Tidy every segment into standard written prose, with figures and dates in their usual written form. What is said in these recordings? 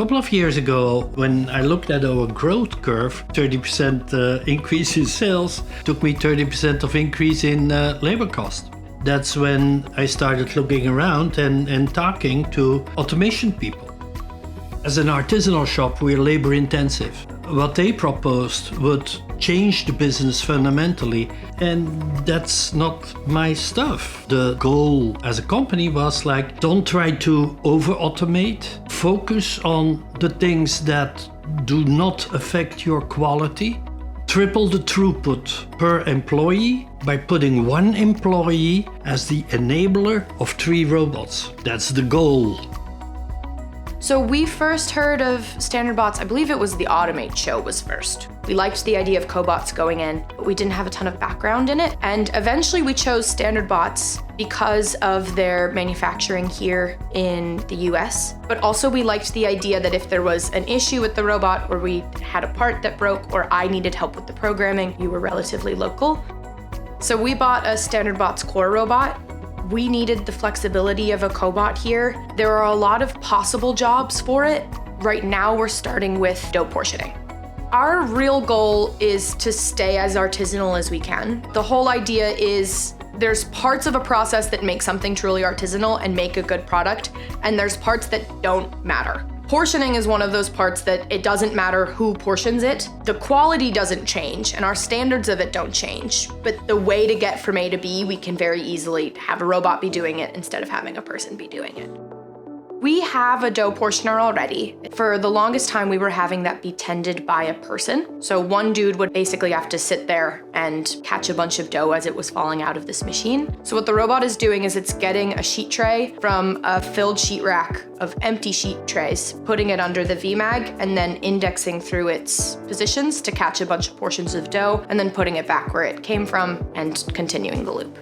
couple of years ago, when I looked at our growth curve, 30% increase in sales took me 30% of increase in labor cost. That's when I started looking around and talking to automation people. As an artisanal shop, we're labor intensive. What they proposed would change the business fundamentally, and that's not my stuff. The goal as a company was like, don't try to over-automate. Focus on the things that do not affect your quality. Triple the throughput per employee by putting one employee as the enabler of 3 robots. That's the goal. So we first heard of standard bots, I believe it was the Automate show was first. We liked the idea of cobots going in, but we didn't have a ton of background in it. And eventually we chose standard bots because of their manufacturing here in the US. But also we liked the idea that if there was an issue with the robot, or we had a part that broke, or I needed help with the programming, you were relatively local. So we bought a standard bots core robot. We needed the flexibility of a cobot here. There are a lot of possible jobs for it. Right now we're starting with dough portioning. Our real goal is to stay as artisanal as we can. The whole idea is there's parts of a process that make something truly artisanal and make a good product, and there's parts that don't matter. Portioning is one of those parts that it doesn't matter who portions it. The quality doesn't change and our standards of it don't change, but the way to get from A to B, we can very easily have a robot be doing it instead of having a person be doing it. We have a dough portioner already. For the longest time, we were having that be tended by a person. So one dude would basically have to sit there and catch a bunch of dough as it was falling out of this machine. So what the robot is doing is it's getting a sheet tray from a filled sheet rack of empty sheet trays, putting it under the Vemag, and then indexing through its positions to catch a bunch of portions of dough, and then putting it back where it came from and continuing the loop.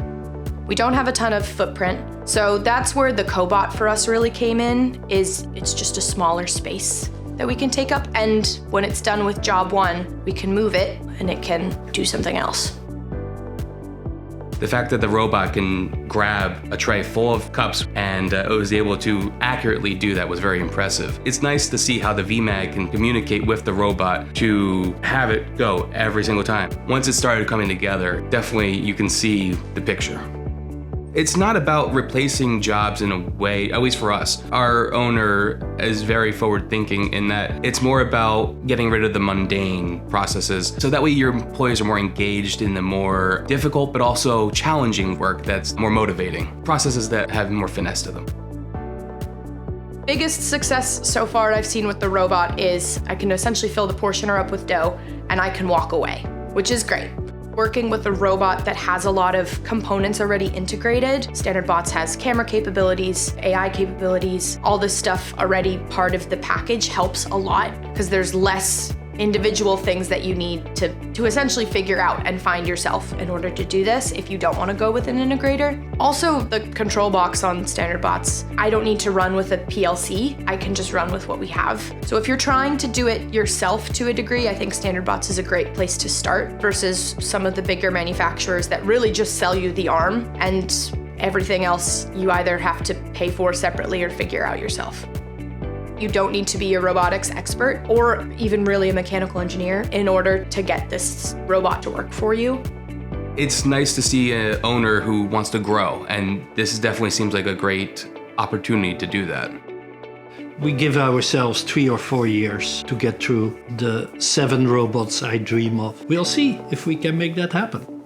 We don't have a ton of footprint, so that's where the cobot for us really came in, is it's just a smaller space that we can take up, and when it's done with job one, we can move it and it can do something else. The fact that the robot can grab a tray full of cups and it was able to accurately do that was very impressive. It's nice to see how the Vemag can communicate with the robot to have it go every single time. Once it started coming together, definitely you can see the picture. It's not about replacing jobs in a way, at least for us. Our owner is very forward thinking in that it's more about getting rid of the mundane processes, so that way your employees are more engaged in the more difficult but also challenging work that's more motivating. Processes that have more finesse to them. Biggest success so far I've seen with the robot is I can essentially fill the portioner up with dough and I can walk away, which is great. Working with a robot that has a lot of components already integrated. Standard Bots has camera capabilities, AI capabilities, all this stuff already part of the package helps a lot because there's less individual things that you need to essentially figure out and find yourself in order to do this if you don't want to go with an integrator. Also, the control box on Standard Bots, I don't need to run with a PLC, I can just run with what we have. So if you're trying to do it yourself to a degree, I think Standard Bots is a great place to start versus some of the bigger manufacturers that really just sell you the arm and everything else you either have to pay for separately or figure out yourself. You don't need to be a robotics expert or even really a mechanical engineer in order to get this robot to work for you. It's nice to see an owner who wants to grow, and this definitely seems like a great opportunity to do that. We give ourselves 3 or 4 years to get through the 7 robots I dream of. We'll see if we can make that happen.